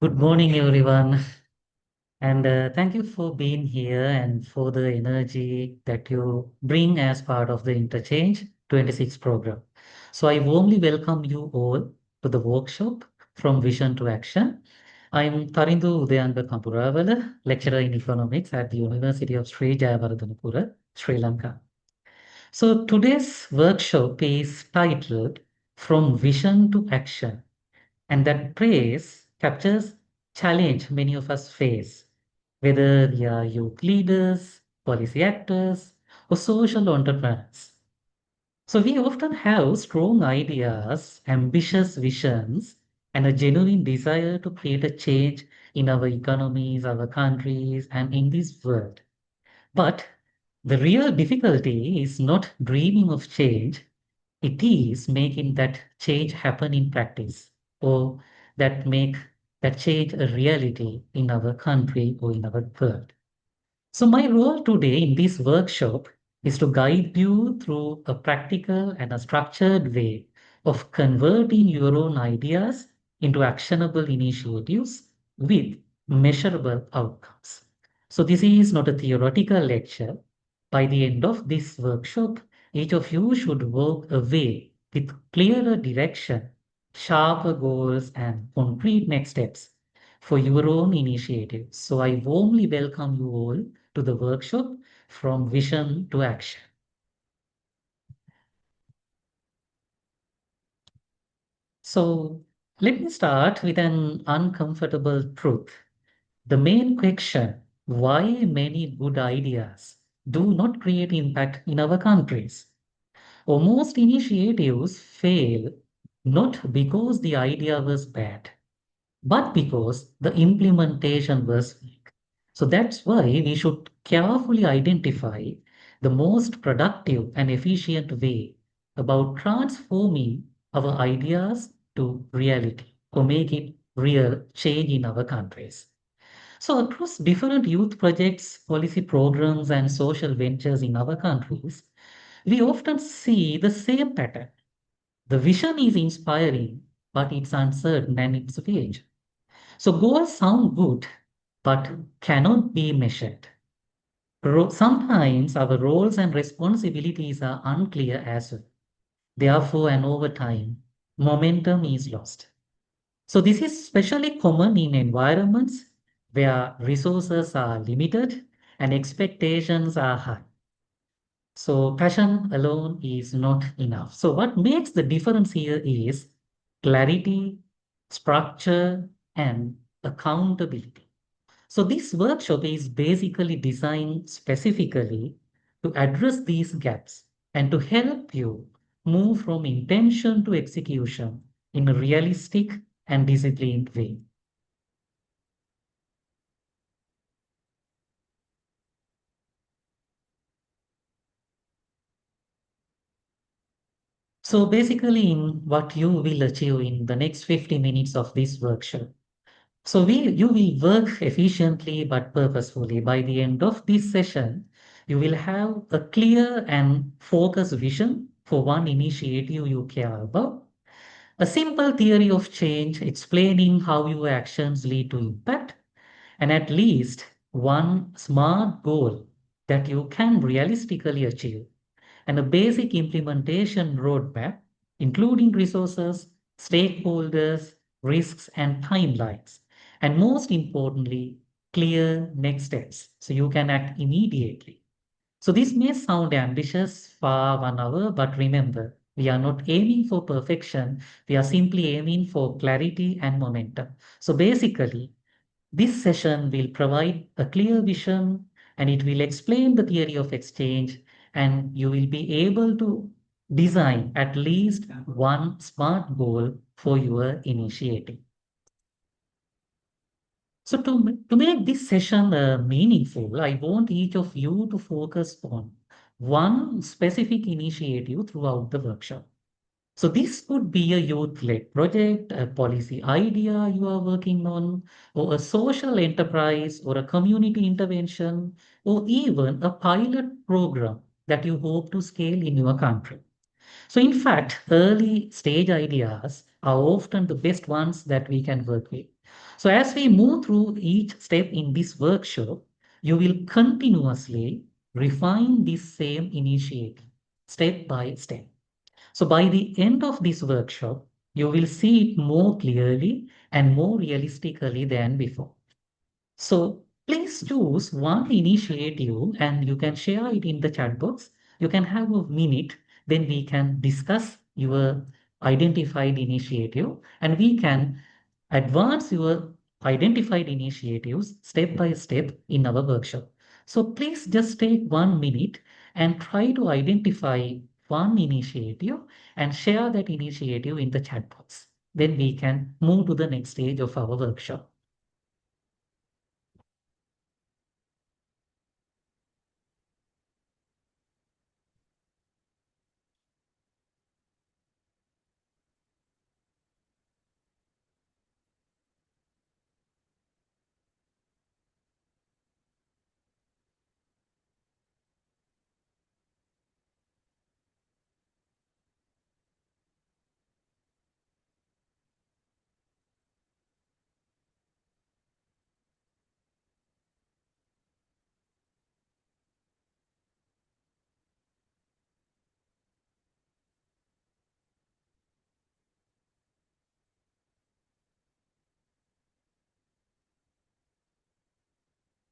Good morning, everyone. And thank you for being here and for the energy that you bring as part of the Interchange 26 program. So, I warmly welcome you all to the workshop From Vision to Action. I'm Tarindu Udayanga Kampuravala, lecturer in economics at the University of Sri Jayawardenepura, Sri Lanka. So, today's workshop is titled From Vision to Action, and that phrase captures challenge many of us face, whether we are youth leaders, policy actors, or social entrepreneurs. So we often have strong ideas, ambitious visions, and a genuine desire to create a change in our economies, our countries, and in this world. But the real difficulty is not dreaming of change, it is making that change happen in practice, or that make that change a reality in our country or in our world. So my role today in this workshop is to guide you through a practical and a structured way of converting your own ideas into actionable initiatives with measurable outcomes. So this is not a theoretical lecture. By the end of this workshop, each of you should walk away with clearer direction, sharper goals, and concrete next steps for your own initiative. So I warmly welcome you all to the workshop From Vision to Action. So let me start with an uncomfortable truth. The main question, why many good ideas do not create impact in our countries? Or most initiatives fail not because the idea was bad, but because the implementation was weak. So that's why we should carefully identify the most productive and efficient way about transforming our ideas to reality or make it real change in our countries. So across different youth projects, policy programs, and social ventures in our countries, we often see the same pattern. The vision is inspiring, but it's uncertain and it's vague. So goals sound good, but cannot be measured. Sometimes our roles and responsibilities are unclear as well. Therefore, and over time, momentum is lost. So this is especially common in environments where resources are limited and expectations are high. So passion alone is not enough. So what makes the difference here is clarity, structure, and accountability. So this workshop is basically designed specifically to address these gaps and to help you move from intention to execution in a realistic and disciplined way. So basically in what you will achieve in the next 50 minutes of this workshop. So you will work efficiently but purposefully. By the end of this session, you will have a clear and focused vision for one initiative you care about, a simple theory of change explaining how your actions lead to impact, and at least one smart goal that you can realistically achieve, and a basic implementation roadmap, including resources, stakeholders, risks, and timelines. And most importantly, clear next steps so you can act immediately. So this may sound ambitious for 1 hour, but remember, we are not aiming for perfection. We are simply aiming for clarity and momentum. So basically, this session will provide a clear vision and it will explain the theory of exchange, and you will be able to design at least one smart goal for your initiative. So to make this session meaningful, I want each of you to focus on one specific initiative throughout the workshop. So this could be a youth-led project, a policy idea you are working on, or a social enterprise, or a community intervention, or even a pilot program that you hope to scale in your country. So, in fact, early stage ideas are often the best ones that we can work with. So, as we move through each step in this workshop, you will continuously refine this same initiative step by step. So, by the end of this workshop, you will see it more clearly and more realistically than before. So please choose one initiative and you can share it in the chat box. You can have a minute, then we can discuss your identified initiative and we can advance your identified initiatives step by step in our workshop. So please just take 1 minute and try to identify one initiative and share that initiative in the chat box. Then we can move to the next stage of our workshop.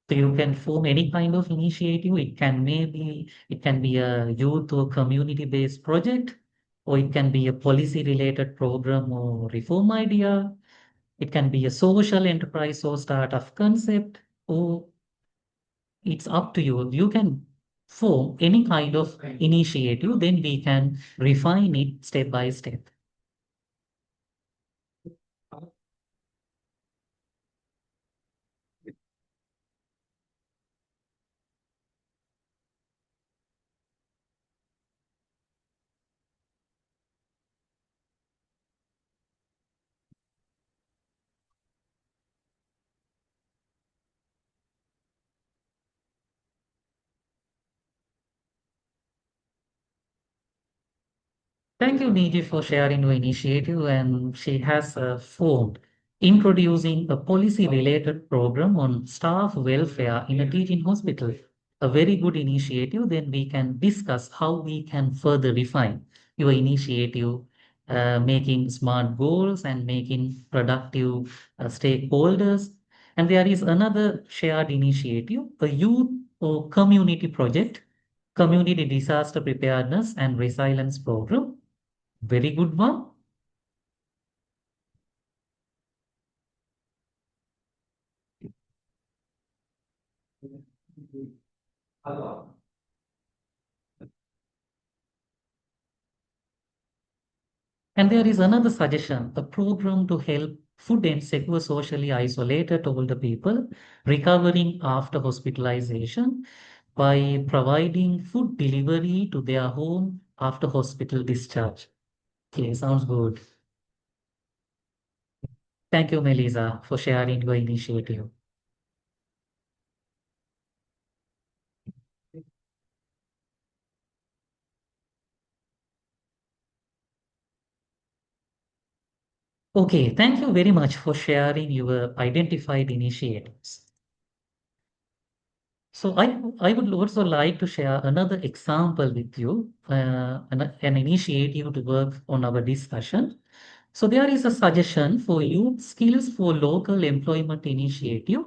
So you can form any kind of initiative. It can be a youth or community-based project, or it can be a policy-related program or reform idea. It can be a social enterprise or startup concept, or it's up to you. You can form any kind of initiative, then we can refine it step by step. Thank you, Niji, for sharing your initiative. And she has formed introducing a policy-related program on staff welfare in a teaching hospital. A very good initiative. Then we can discuss how we can further refine your initiative, making smart goals and making productive stakeholders. And there is another shared initiative, a youth or community project, community disaster preparedness and resilience program, very good one. And there is another suggestion, a program to help food and secure socially isolated older people recovering after hospitalization by providing food delivery to their home after hospital discharge. Okay, sounds good. Thank you, Melissa, for sharing your initiative. Okay, thank you very much for sharing your identified initiatives. So I would also like to share another example with you, an initiative to work on our discussion. So there is a suggestion for you, Skills for Local Employment Initiative.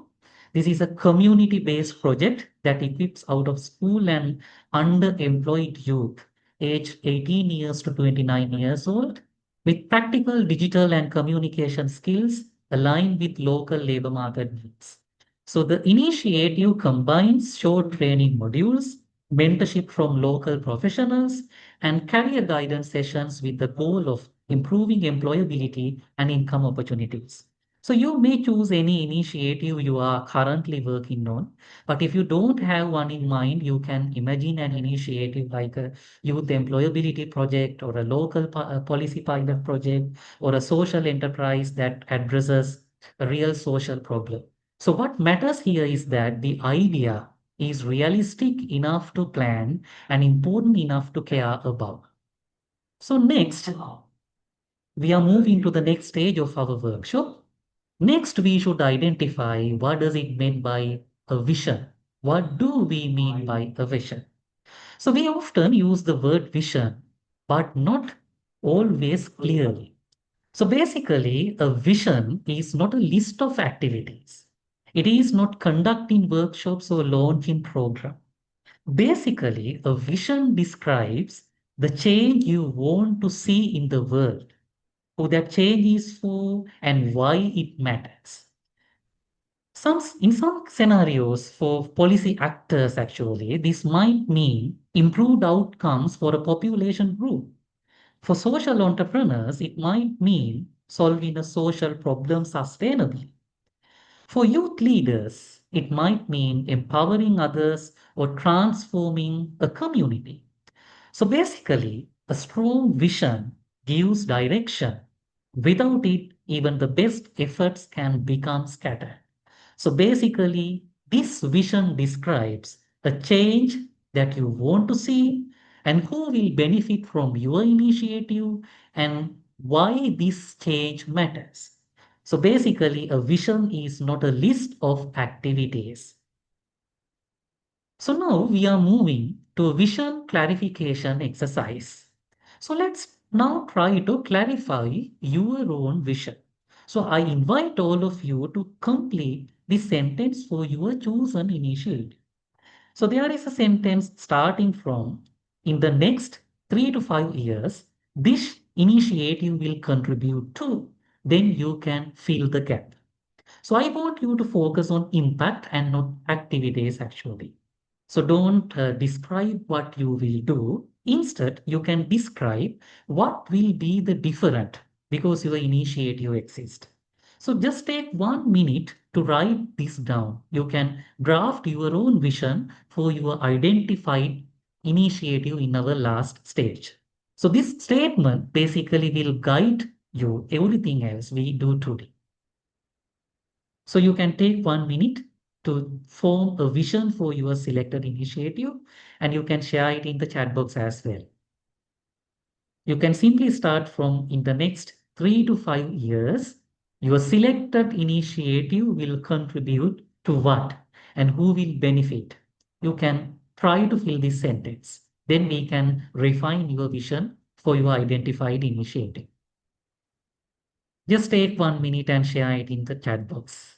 This is a community-based project that equips out of school and underemployed youth aged 18 years to 29 years old with practical digital and communication skills aligned with local labor market needs. So the initiative combines short training modules, mentorship from local professionals, and career guidance sessions with the goal of improving employability and income opportunities. So you may choose any initiative you are currently working on, but if you don't have one in mind, you can imagine an initiative like a youth employability project or a local policy pilot project or a social enterprise that addresses a real social problem. So what matters here is that the idea is realistic enough to plan and important enough to care about. So next, we are moving to the next stage of our workshop. Next, we should identify what does it mean by a vision. What do we mean by a vision? So we often use the word vision, but not always clearly. So basically, a vision is not a list of activities. It is not conducting workshops or launching program. Basically, a vision describes the change you want to see in the world, who that change is for, and why it matters. In some scenarios for policy actors, actually, this might mean improved outcomes for a population group. For social entrepreneurs, it might mean solving a social problem sustainably. For youth leaders, it might mean empowering others or transforming a community. So basically, a strong vision gives direction. Without it, even the best efforts can become scattered. So basically, this vision describes a change that you want to see and who will benefit from your initiative and why this change matters. So basically, a vision is not a list of activities. So now we are moving to a vision clarification exercise. So let's now try to clarify your own vision. So I invite all of you to complete this sentence for your chosen initiative. So there is a sentence starting from in the next 3 to 5 years, this initiative will contribute to. Then you can fill the gap. So I want you to focus on impact and not activities actually. So don't describe what you will do. Instead, you can describe what will be the different because your initiative exists. So just take 1 minute to write this down. You can draft your own vision for your identified initiative in our last stage. So this statement basically will guide you everything else we do today. So you can take 1 minute to form a vision for your selected initiative and you can share it in the chat box as well. You can simply start from in the next 3 to 5 years, your selected initiative will contribute to what and who will benefit. You can try to fill this sentence. Then we can refine your vision for your identified initiative. Just take 1 minute and share it in the chat box.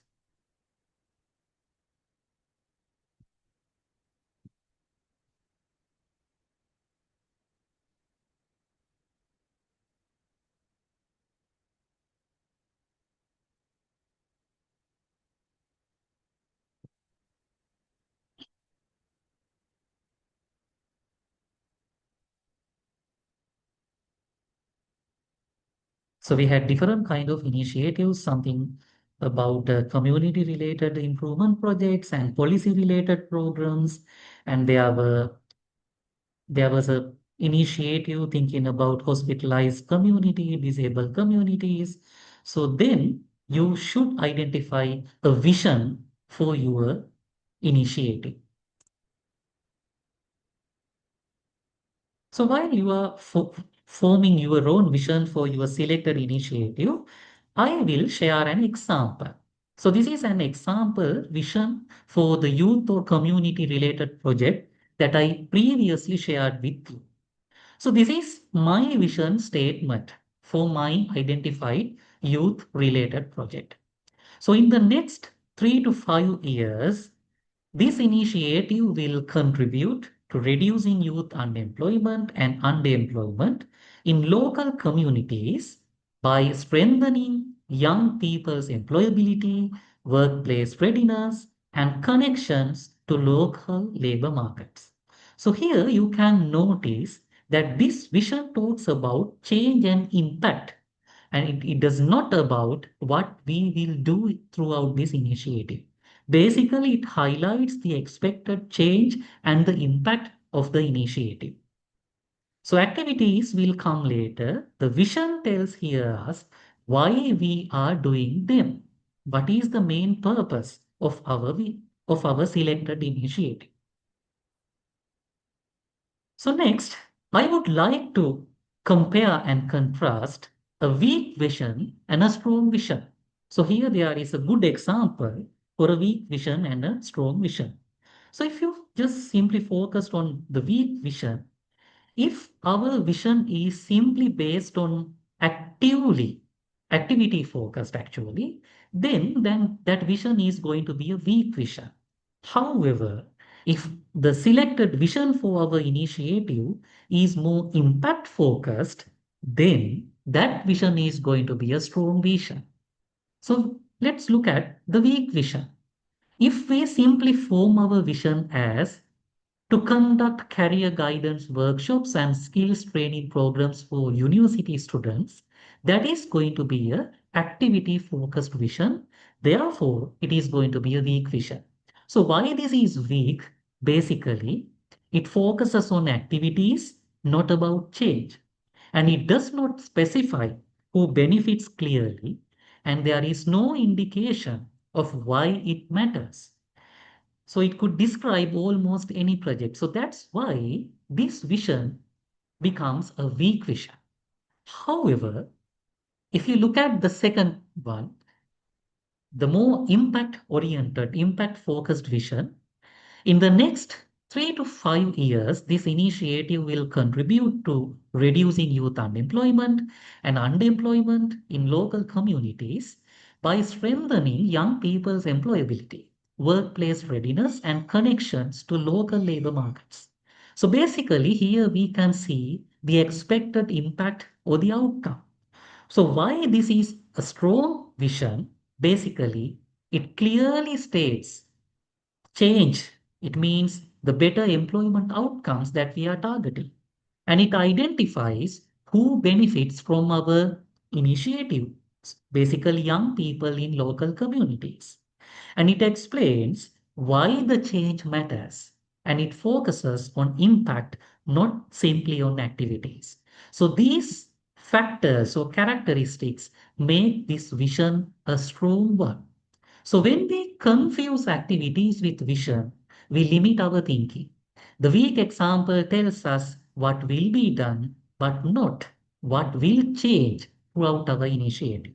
So we had different kind of initiatives, something about community related improvement projects and policy related programs. And there was a initiative thinking about hospitalized community, disabled communities. So then you should identify a vision for your initiative. So while you are forming your own vision for your selected initiative, I will share an example. So this is an example vision for the youth or community related project that I previously shared with you. So this is my vision statement for my identified youth related project. So in the next 3 to 5 years, this initiative will contribute to reducing youth unemployment and underemployment in local communities by strengthening young people's employability, workplace readiness, and connections to local labor markets. So here you can notice that this vision talks about change and impact, and it does not about what we will do throughout this initiative. Basically, it highlights the expected change and the impact of the initiative. So activities will come later. The vision tells here us why we are doing them. What is the main purpose of our selected initiative? So next, I would like to compare and contrast a weak vision and a strong vision. So here there is a good example for a weak vision and a strong vision. So if you just simply focused on the weak vision, if our vision is simply based on activity focused actually, then that vision is going to be a weak vision. However, if the selected vision for our initiative is more impact focused, then that vision is going to be a strong vision. So let's look at the weak vision. If we simply form our vision as to conduct career guidance workshops and skills training programs for university students, that is going to be a activity focused vision. Therefore, it is going to be a weak vision. So why this is weak? Basically, it focuses on activities, not about change. And it does not specify who benefits clearly, and there is no indication of why it matters. So it could describe almost any project. So that's why this vision becomes a weak vision. However, if you look at the second one, the more impact oriented, impact focused vision, in the next 3 to 5 years, this initiative will contribute to reducing youth unemployment and unemployment in local communities by strengthening young people's employability, workplace readiness, and connections to local labor markets. So basically, here we can see the expected impact or the outcome. So why this is a strong vision? Basically, it clearly states change. It means the better employment outcomes that we are targeting. And it identifies who benefits from our initiative, basically young people in local communities. And it explains why the change matters. And it focuses on impact, not simply on activities. So these factors or characteristics make this vision a strong one. So when we confuse activities with vision, we limit our thinking. The weak example tells us what will be done, but not what will change throughout our initiative.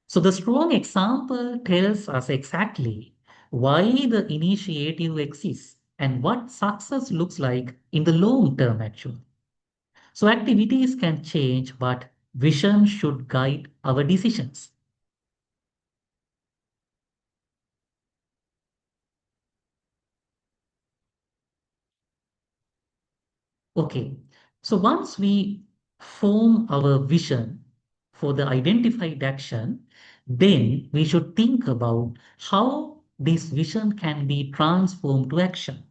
So the strong example tells us exactly why the initiative exists and what success looks like in the long term actually. So activities can change, but vision should guide our decisions. Okay, so once we form our vision for the identified action, then we should think about how this vision can be transformed to action.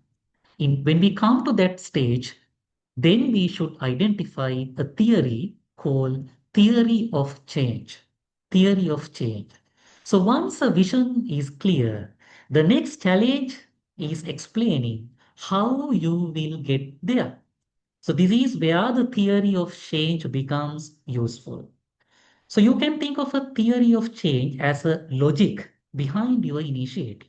When we come to that stage, then we should identify a theory called theory of change. Theory of change. So once a vision is clear, the next challenge is explaining how you will get there. So this is where the theory of change becomes useful. So you can think of a theory of change as a logic behind your initiative.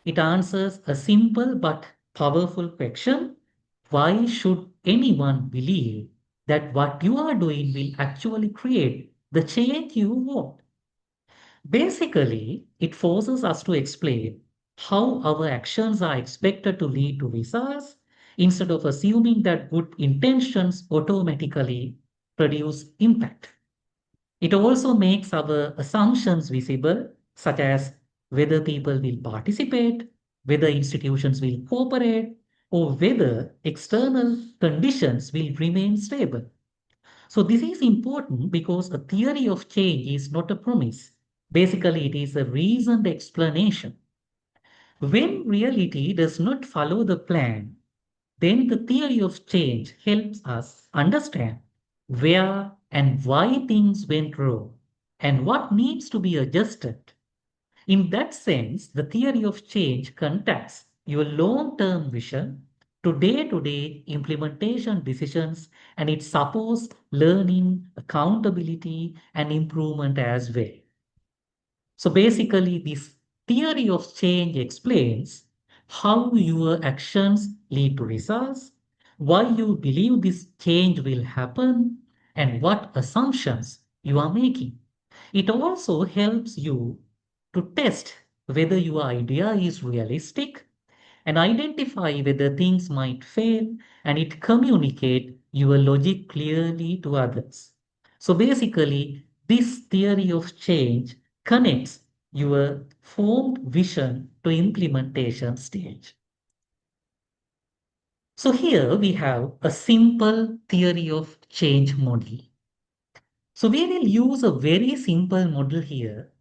It answers a simple but powerful question. Why should anyone believe that what you are doing will actually create the change you want? Basically, it forces us to explain how our actions are expected to lead to results instead of assuming that good intentions automatically produce impact. It also makes our assumptions visible, such as whether people will participate, whether institutions will cooperate, or whether external conditions will remain stable. So this is important because a theory of change is not a promise. Basically, it is a reasoned explanation. When reality does not follow the plan, then the theory of change helps us understand where and why things went wrong and what needs to be adjusted. In that sense, the theory of change contacts your long term vision to day implementation decisions, and it supports learning, accountability, and improvement as well. So basically, this theory of change explains how your actions lead to results, why you believe this change will happen, and what assumptions you are making. It also helps you to test whether your idea is realistic and identify whether things might fail, and it communicate your logic clearly to others. So basically, this theory of change connects your formed vision to implementation stage. So here we have a simple theory of change model. So we will use a very simple model here.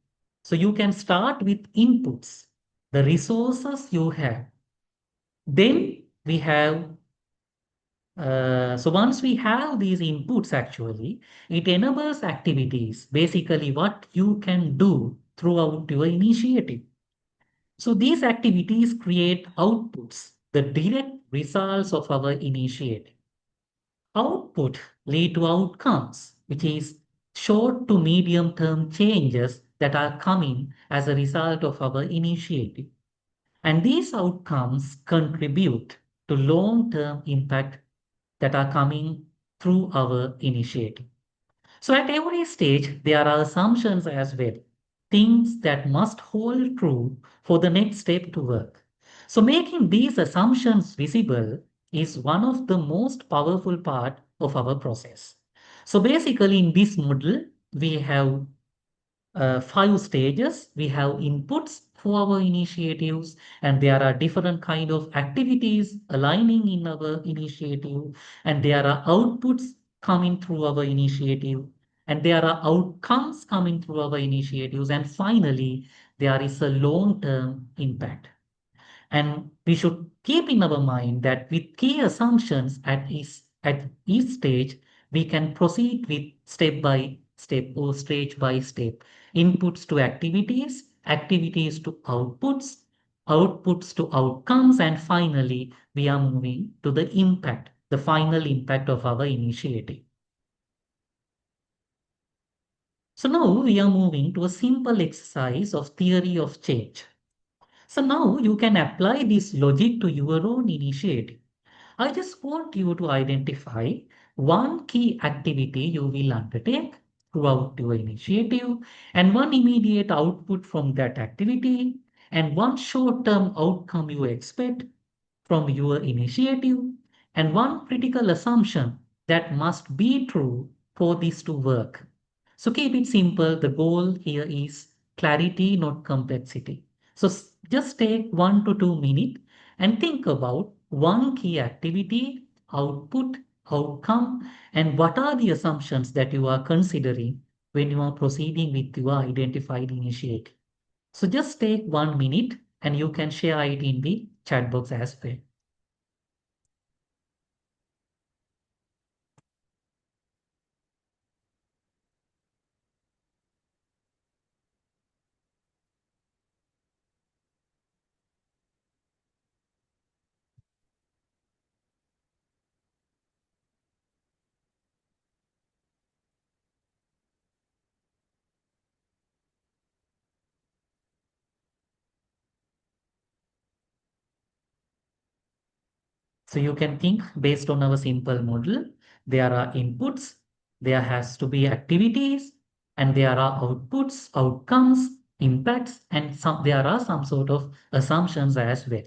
So you can start with inputs, the resources you have. Then we have, so once we have these inputs actually, it enables activities, basically what you can do throughout your initiative. So these activities create outputs, the direct results of our initiative. Output lead to outcomes, which is short to medium term changes that are coming as a result of our initiative. And these outcomes contribute to long term impact that are coming through our initiative. So at every stage, there are assumptions as well, things that must hold true for the next step to work. So making these assumptions visible is one of the most powerful part of our process. So basically in this model, we have 5 stages. We have inputs for our initiatives, and there are different kind of activities aligning in our initiative, and there are outputs coming through our initiative, and there are outcomes coming through our initiatives, and finally, there is a long-term impact. And we should keep in our mind that with key assumptions at each stage, we can proceed with step by step or stage by step. Inputs to activities, activities to outputs, outputs to outcomes, and finally, we are moving to the impact, the final impact of our initiative. So now we are moving to a simple exercise of theory of change. So now you can apply this logic to your own initiative. I just want you to identify one key activity you will undertake throughout your initiative, and one immediate output from that activity, and one short-term outcome you expect from your initiative, and one critical assumption that must be true for this to work. So keep it simple. The goal here is clarity, not complexity. So just take 1 to 2 minutes and think about one key activity, output, outcome, and what are the assumptions that you are considering when you are proceeding with your identified initiative. So just take 1 minute and you can share it in the chat box as well. So you can think based on our simple model, there are inputs, there has to be activities, and there are outputs, outcomes, impacts, and there are some sort of assumptions as well.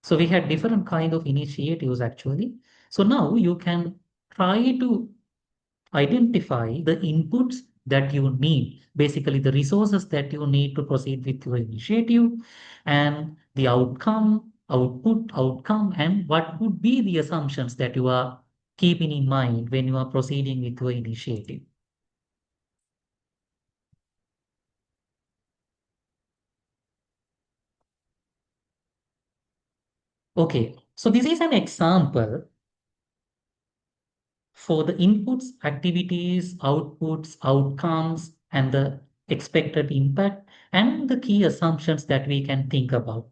So we had different kind of initiatives actually. So now you can try to identify the inputs that you need, basically the resources that you need to proceed with your initiative, and the outcome, output, outcome, and what would be the assumptions that you are keeping in mind when you are proceeding with your initiative. Okay, so this is an example for the inputs, activities, outputs, outcomes, and the expected impact, and the key assumptions that we can think about.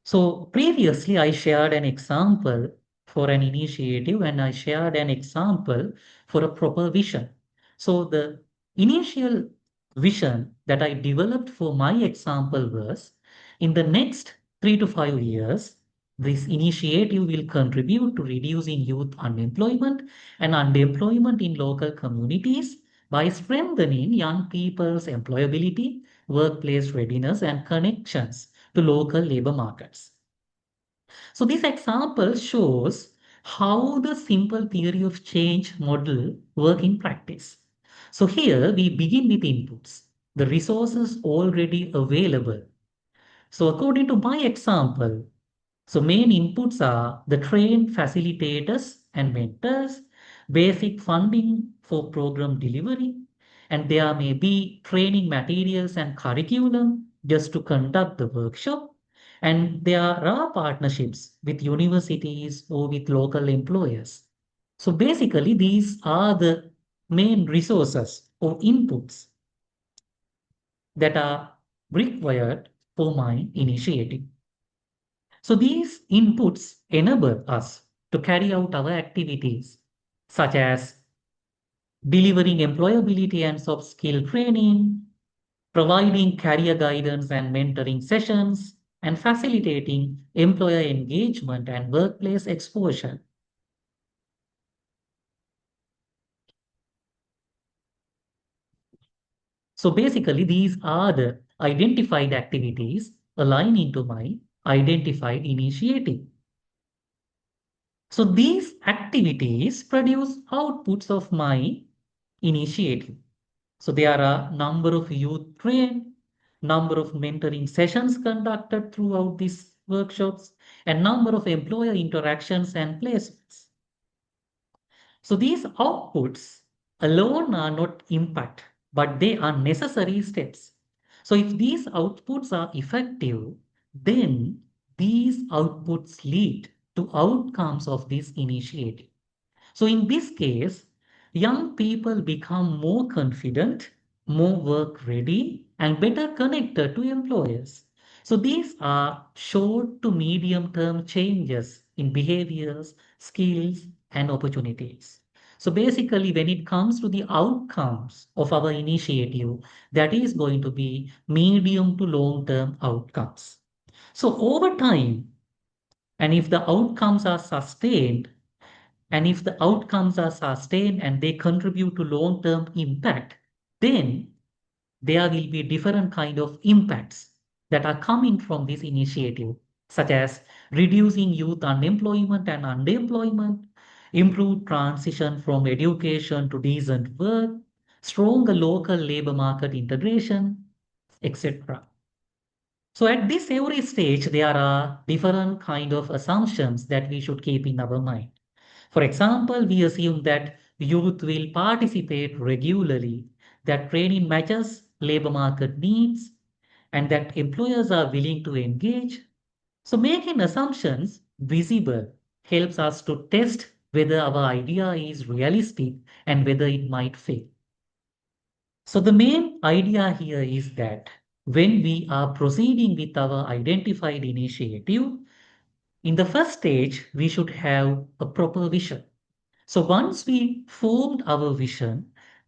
So previously, I shared an example for an initiative and I shared an example for a proper vision. So the initial vision that I developed for my example was in the next 3 to 5 years, this initiative will contribute to reducing youth unemployment and underemployment in local communities by strengthening young people's employability, workplace readiness, and connections to local labor markets. So this example shows how the simple theory of change model work in practice. So here we begin with inputs, the resources already available. So according to my example, so main inputs are the trained facilitators and mentors, basic funding for program delivery, and there may be training materials and curriculum just to conduct the workshop. And there are partnerships with universities or with local employers. So basically, these are the main resources or inputs that are required for my initiative. So these inputs enable us to carry out our activities such as delivering employability and soft skill training, providing career guidance and mentoring sessions, and facilitating employer engagement and workplace exposure. So basically, these are the identified activities aligning to my identified initiative. So these activities produce outputs of my initiative. So there are number of youth trained, number of mentoring sessions conducted throughout these workshops, and number of employer interactions and placements. So these outputs alone are not impact, but they are necessary steps. So if these outputs are effective, then these outputs lead to outcomes of this initiative. So in this case, young people become more confident, more work ready, and better connected to employers. So these are short to medium term changes in behaviors, skills, and opportunities. So basically, when it comes to the outcomes of our initiative, that is going to be medium to long term outcomes. So over time, and if the outcomes are sustained, and if the outcomes are sustained and they contribute to long-term impact, then there will be different kind of impacts that are coming from this initiative, such as reducing youth unemployment and underemployment, improved transition from education to decent work, stronger local labor market integration, etc. So at this every stage, there are different kind of assumptions that we should keep in our mind. For example, we assume that youth will participate regularly, that training matches labor market needs, and that employers are willing to engage. So, making assumptions visible helps us to test whether our idea is realistic and whether it might fail. So, the main idea here is that when we are proceeding with our identified initiative, in the first stage, we should have a proper vision. So once we formed our vision,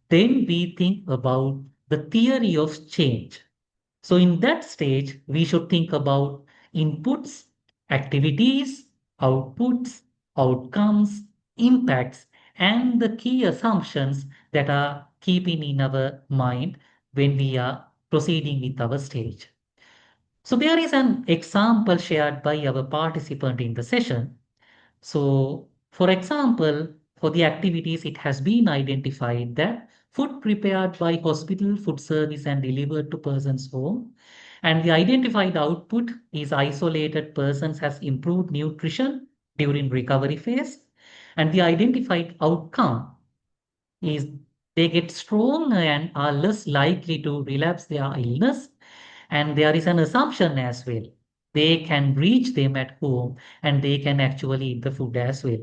then we think about the theory of change. So in that stage, we should think about inputs, activities, outputs, outcomes, impacts, and the key assumptions that are keeping in our mind when we are proceeding with our stage. So there is an example shared by our participant in the session. So, for example, for the activities, it has been identified that food prepared by hospital food service and delivered to person's home, and the identified output is isolated persons has improved nutrition during recovery phase, and the identified outcome is they get strong and are less likely to relapse their illness, and there is an assumption as well. They can reach them at home and they can actually eat the food as well.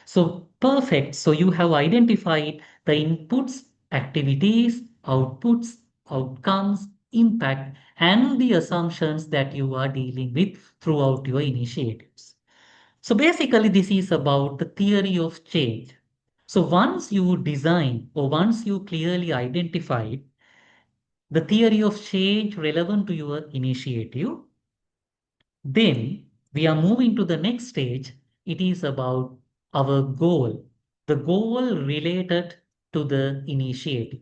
So perfect. So you have identified the inputs, activities, outputs, outcomes, impact, and the assumptions that you are dealing with throughout your initiatives. So basically, this is about the theory of change. So once you design or once you clearly identify the theory of change relevant to your initiative, then we are moving to the next stage. It is about our goal, the goal related to the initiative.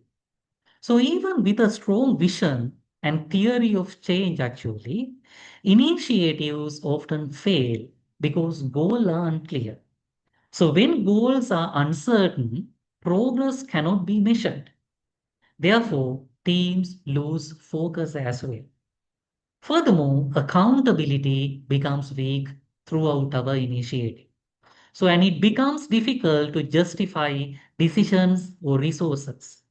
So even with a strong vision and theory of change, actually, initiatives often fail because goals are unclear. So when goals are uncertain, progress cannot be measured. Therefore, teams lose focus as well. Furthermore, accountability becomes weak throughout our initiative. So, and it becomes difficult to justify decisions or resources.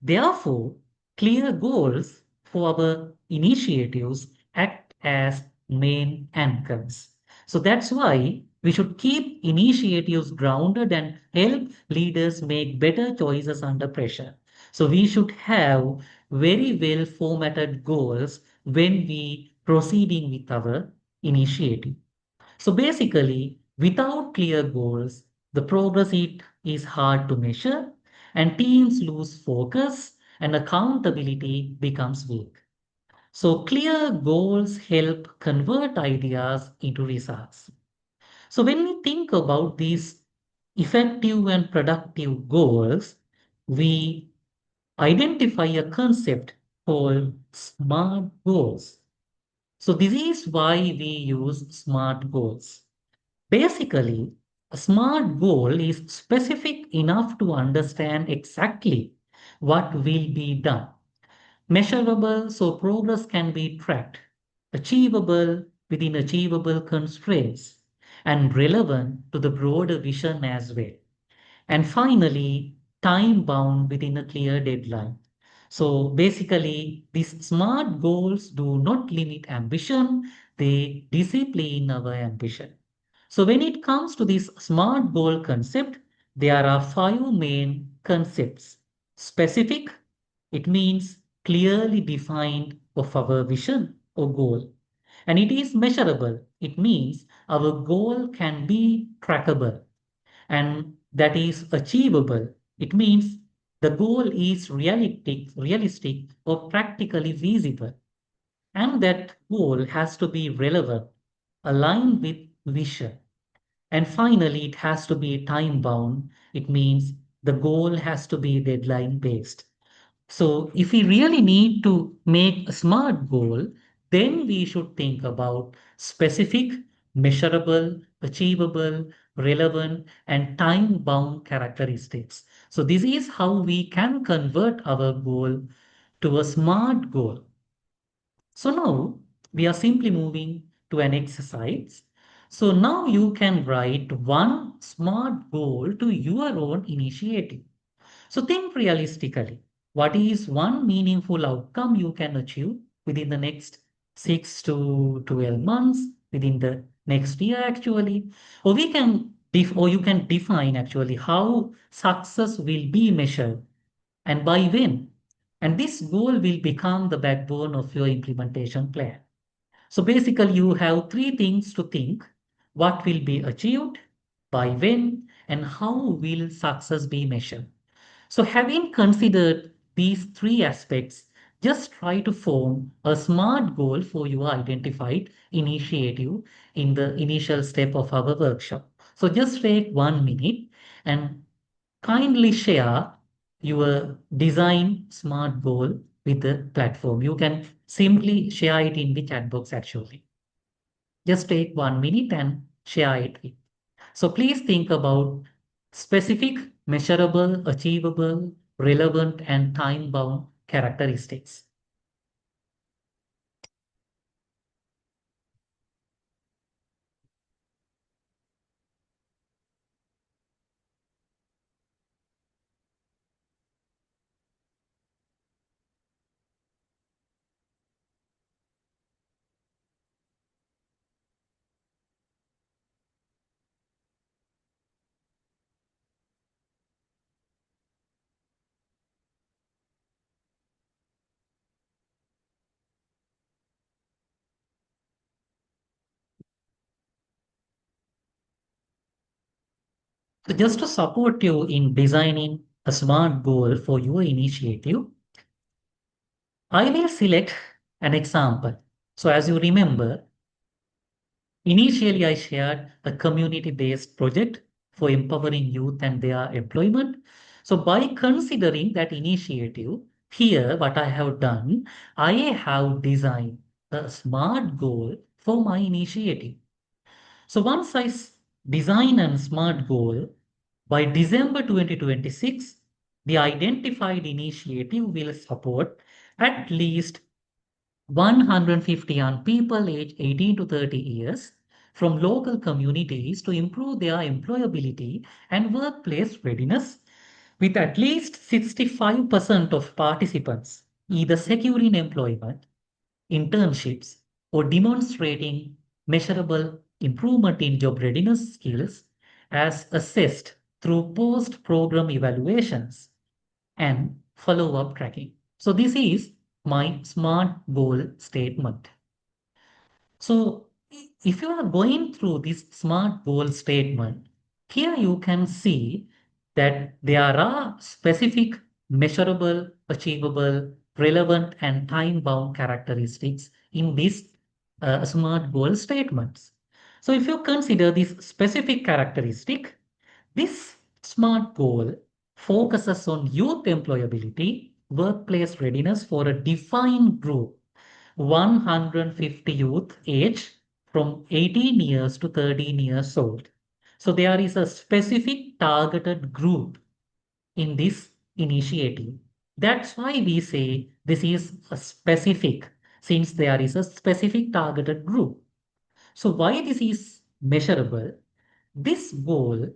Therefore, clear goals for our initiatives act as main anchors. So that's why we should keep initiatives grounded and help leaders make better choices under pressure. So we should have very well formatted goals when we proceeding with our initiative. So basically, without clear goals, the progress it is hard to measure, and teams lose focus and accountability becomes weak. So clear goals help convert ideas into results. So when we think about these effective and productive goals, we identify a concept called SMART goals. So this is why we use SMART goals. Basically, a SMART goal is specific enough to understand exactly what will be done. Measurable, so progress can be tracked. Achievable within achievable constraints. And relevant to the broader vision as well. And finally, time bound within a clear deadline. So basically, these SMART goals do not limit ambition, they discipline our ambition. So when it comes to this SMART goal concept, there are five main concepts. Specific, it means clearly defined of our vision or goal. And it is measurable, it means our goal can be trackable and that is achievable. It means the goal is realistic or practically feasible, and that goal has to be relevant, aligned with vision. And finally, it has to be time bound. It means the goal has to be deadline based. So, if we really need to make a smart goal, then we should think about specific, measurable, achievable, relevant, and time bound characteristics. So, this is how we can convert our goal to a smart goal. So, now we are simply moving to an exercise. So, now you can write one smart goal to your own initiative. So think realistically. What is one meaningful outcome you can achieve within the next 6 to 12 months, within the next year actually? Or or you can define actually how success will be measured and by when. And this goal will become the backbone of your implementation plan. So basically you have three things to think: what will be achieved, by when, and how will success be measured. So, having considered these three aspects, just try to form a smart goal for your identified initiative in the initial step of our workshop. So, just take 1 minute and kindly share your design smart goal with the platform. You can simply share it in the chat box actually. Just take 1 minute and share it with. So please think about specific, measurable, achievable, relevant, and time bound characteristics. So just to support you in designing a smart goal for your initiative, I will select an example. So as you remember, initially I shared a community-based project for empowering youth and their employment. So by considering that initiative, here what I have done, I have designed a smart goal for my initiative. So once design a smart goal, by December 2026, the identified initiative will support at least 150 young people aged 18 to 30 years from local communities to improve their employability and workplace readiness, with at least 65% of participants either securing employment, internships, or demonstrating measurable improvement in job readiness skills as assessed through post program evaluations and follow up tracking. So, this is my SMART goal statement. So, if you are going through this SMART goal statement, here you can see that there are specific, measurable, achievable, relevant, and time bound characteristics in these SMART goal statements. So, if you consider this specific characteristic, this SMART goal focuses on youth employability, workplace readiness for a defined group, 150 youth age from 18 years to 13 years old. So there is a specific targeted group in this initiative. That's why we say this is a specific, since there is a specific targeted group. So why this is measurable? This goal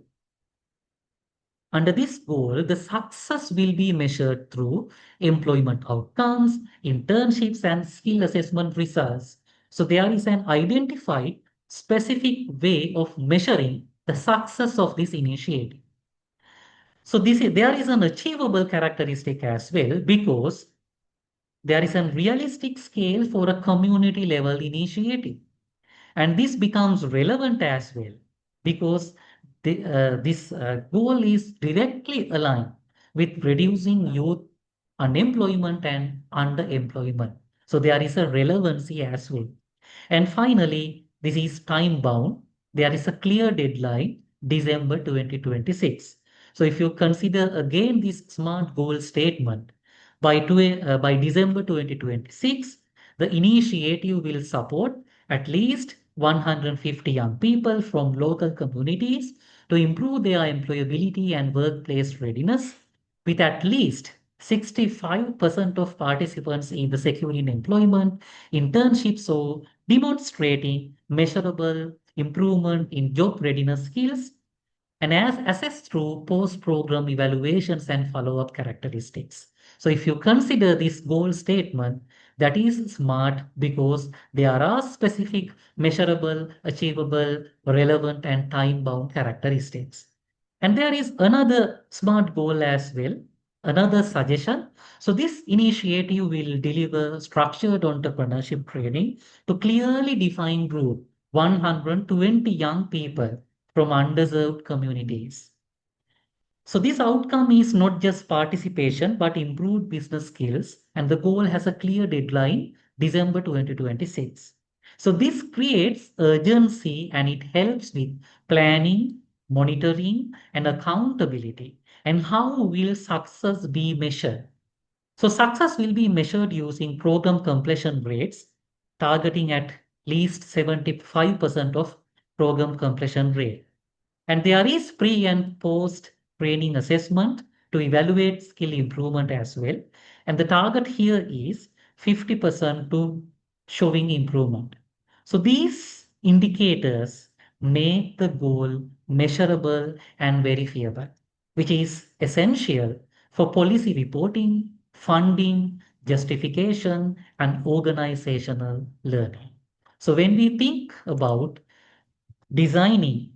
Under this goal, the success will be measured through employment outcomes, internships, and skill assessment results. So there is an identified specific way of measuring the success of this initiative. So there is an achievable characteristic as well, because there is a realistic scale for a community level initiative. And this becomes relevant as well, because this goal is directly aligned with reducing youth unemployment and underemployment. So there is a relevancy as well. And finally, this is time bound. There is a clear deadline, December 2026. So if you consider again this SMART goal statement, by December 2026, the initiative will support at least 150 young people from local communities to improve their employability and workplace readiness, with at least 65% of participants in the securing employment, internships, or demonstrating measurable improvement in job readiness skills, and as assessed through post-program evaluations and follow-up characteristics. So if you consider this goal statement, that is SMART because there are specific, measurable, achievable, relevant, and time-bound characteristics. And there is another SMART goal as well, another suggestion. So this initiative will deliver structured entrepreneurship training to clearly define group 120 young people from underserved communities. So this outcome is not just participation but improved business skills, and the goal has a clear deadline, December 2026. So this creates urgency and it helps with planning, monitoring, and accountability. And how will success be measured? So success will be measured using program completion rates, targeting at least 75% of program completion rate. And there is pre and post training assessment to evaluate skill improvement as well. And the target here is 50% to showing improvement. So these indicators make the goal measurable and verifiable, which is essential for policy reporting, funding, justification, and organizational learning. So when we think about designing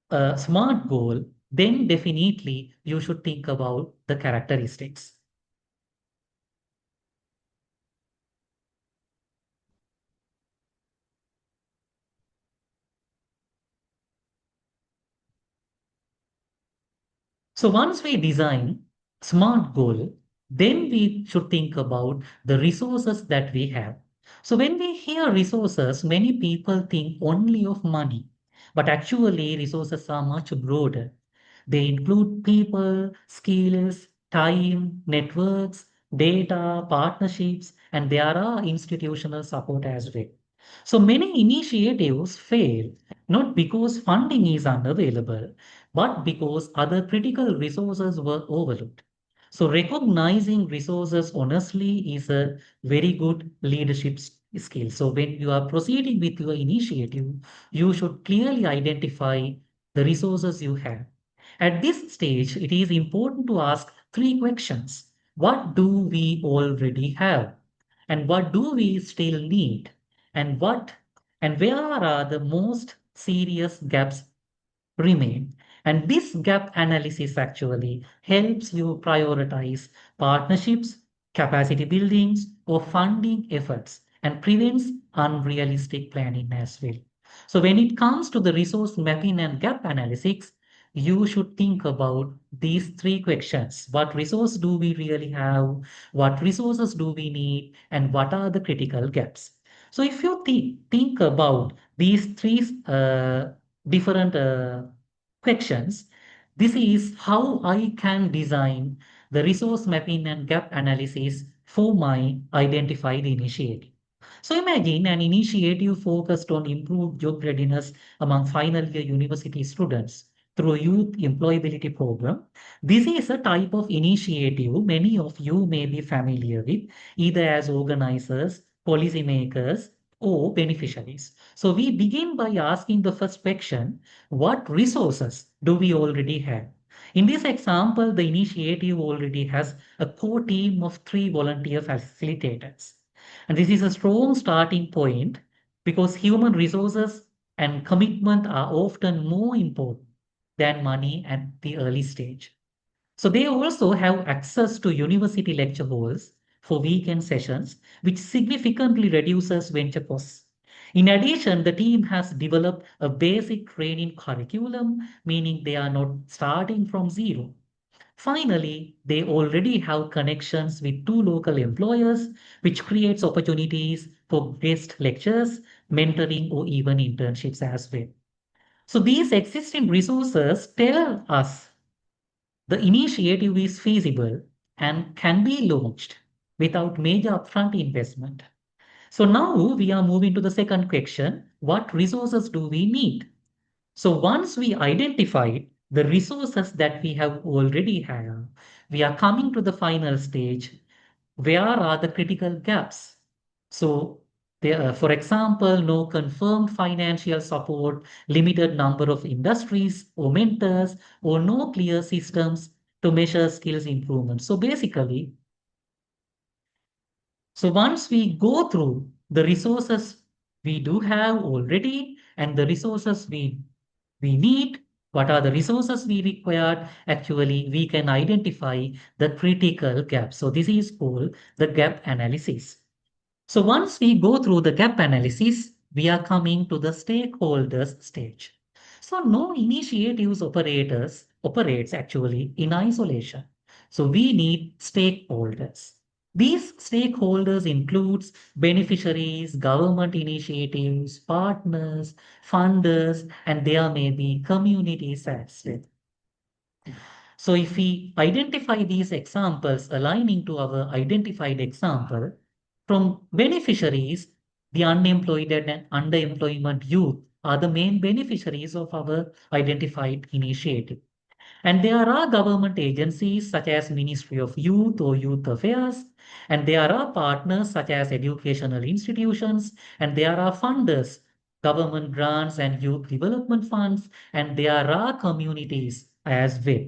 a smart goal, then definitely you should think about the characteristics. So once we design smart goal, then we should think about the resources that we have. So when we hear resources, many people think only of money, but actually resources are much broader. They include people, skills, time, networks, data, partnerships, and there are institutional support as well. So many initiatives fail not because funding is unavailable, but because other critical resources were overlooked. So recognizing resources honestly is a very good leadership skill. So when you are proceeding with your initiative, you should clearly identify the resources you have. At this stage, it is important to ask three questions. What do we already have? And what do we still need? And where are the most serious gaps remain. And this gap analysis actually helps you prioritize partnerships, capacity buildings, or funding efforts and prevents unrealistic planning as well. So when it comes to the resource mapping and gap analysis, you should think about these three questions. What resource do we really have? What resources do we need? And what are the critical gaps? So if you think about these three different questions, this is how I can design the resource mapping and gap analysis for my identified initiative. So imagine an initiative focused on improved job readiness among final year university students through youth employability program. This is a type of initiative many of you may be familiar with, either as organizers, policymakers, or beneficiaries. So we begin by asking the first question, what resources do we already have? In this example, the initiative already has a core team of three volunteer facilitators. And this is a strong starting point because human resources and commitment are often more important than money at the early stage. So they also have access to university lecture halls for weekend sessions, which significantly reduces venture costs. In addition, the team has developed a basic training curriculum, meaning they are not starting from zero. Finally, they already have connections with two local employers, which creates opportunities for guest lectures, mentoring, or even internships as well. So these existing resources tell us the initiative is feasible and can be launched without major upfront investment. So now we are moving to the second question. What resources do we need? So once we identify the resources that we have already have, we are coming to the final stage. Where are the critical gaps? So there, for example, no confirmed financial support, limited number of industries or mentors, or no clear systems to measure skills improvement. So once we go through the resources we do have already and the resources we need, what are the resources we require, actually we can identify the critical gaps. So this is called the gap analysis. So once we go through the gap analysis, we are coming to the stakeholders stage. So no initiatives operates actually in isolation. So we need stakeholders. These stakeholders includes beneficiaries, government initiatives, partners, funders, and there may be communities as well. So if we identify these examples aligning to our identified example, from beneficiaries, the unemployed and underemployment youth are the main beneficiaries of our identified initiative. And there are government agencies such as Ministry of Youth or Youth Affairs, and there are partners such as educational institutions, and there are funders, government grants and youth development funds, and there are communities as well.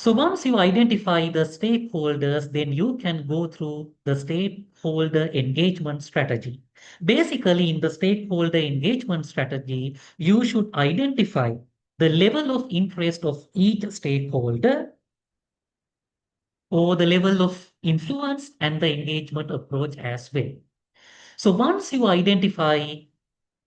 So once you identify the stakeholders, then you can go through the stakeholder engagement strategy. Basically, in the stakeholder engagement strategy, you should identify the level of interest of each stakeholder or the level of influence and the engagement approach as well. So once you identify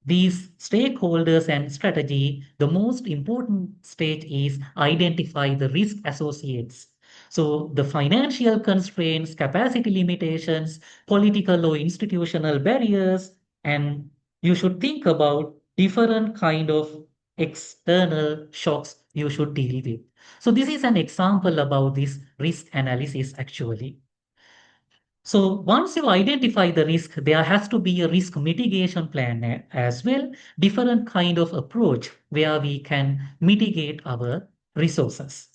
these stakeholders and strategy, the most important stage is identify the risk associates. So the financial constraints, capacity limitations, political or institutional barriers, and you should think about different kind of external shocks you should deal with. So this is an example about this risk analysis actually. So once you identify the risk, there has to be a risk mitigation plan as well, different kind of approach where we can mitigate our resources.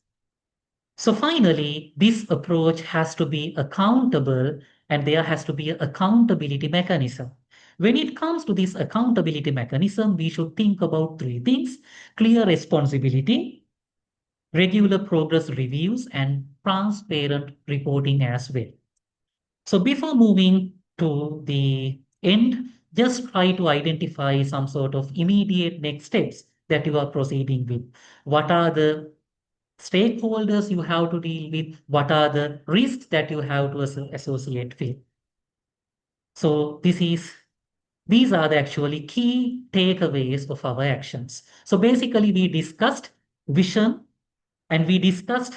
So finally, this approach has to be accountable and there has to be an accountability mechanism. When it comes to this accountability mechanism, we should think about three things: clear responsibility, regular progress reviews, and transparent reporting as well. So before moving to the end, just try to identify some sort of immediate next steps that you are proceeding with. What are the stakeholders you have to deal with? What are the risks that you have to associate with? So these are the actually key takeaways of our actions. So basically, we discussed vision, and we discussed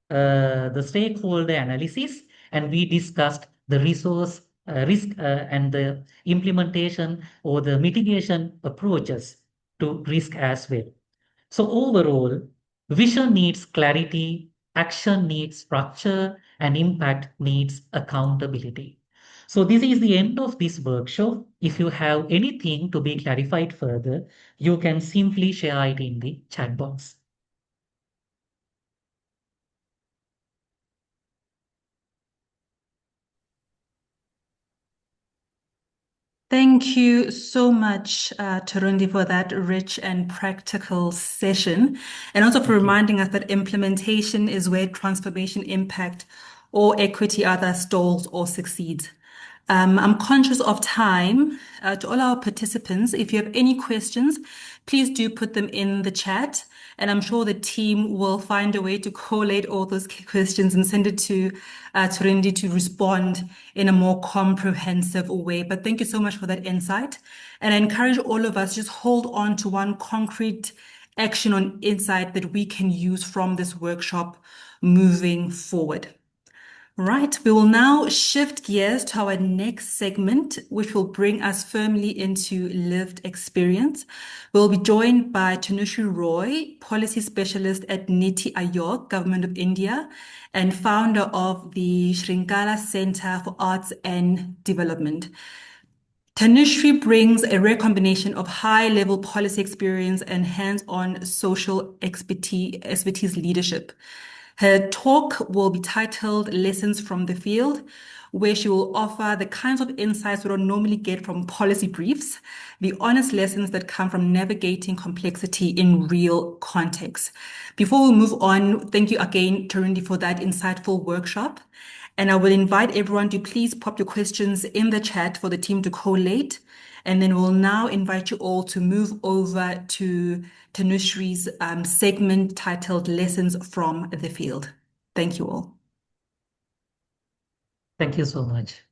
the stakeholder analysis, and we discussed the resource risk and the implementation or the mitigation approaches to risk as well. So overall, vision needs clarity, action needs structure, and impact needs accountability. So this is the end of this workshop. If you have anything to be clarified further, you can simply share it in the chat box. Thank you so much, Tarundi, for that rich and practical session, and also for Thank you. reminding us that implementation is where transformation, impact, or equity either stalls or succeeds. I'm conscious of time. To all our participants, if you have any questions, please do put them in the chat, and I'm sure the team will find a way to collate all those questions and send it to Turendi to respond in a more comprehensive way. But thank you so much for that insight. And I encourage all of us just hold on to one concrete action on insight that we can use from this workshop moving forward. Right, we will now shift gears to our next segment, which will bring us firmly into lived experience. We'll be joined by Tanushree Roy, policy specialist at Niti Aayog, Government of India, and founder of the Shrinkala Center for Arts and Development. Tanushree brings a rare combination of high-level policy experience and hands-on social expertise leadership. Her talk will be titled Lessons from the Field, where she will offer the kinds of insights we don't normally get from policy briefs, the honest lessons that come from navigating complexity in real context. Before we move on, thank you again, Tarundi, for that insightful workshop. And I will invite everyone to please pop your questions in the chat for the team to collate. And then we'll now invite you all to move over to Tanushree's segment titled Lessons from the Field. Thank you all. Thank you so much.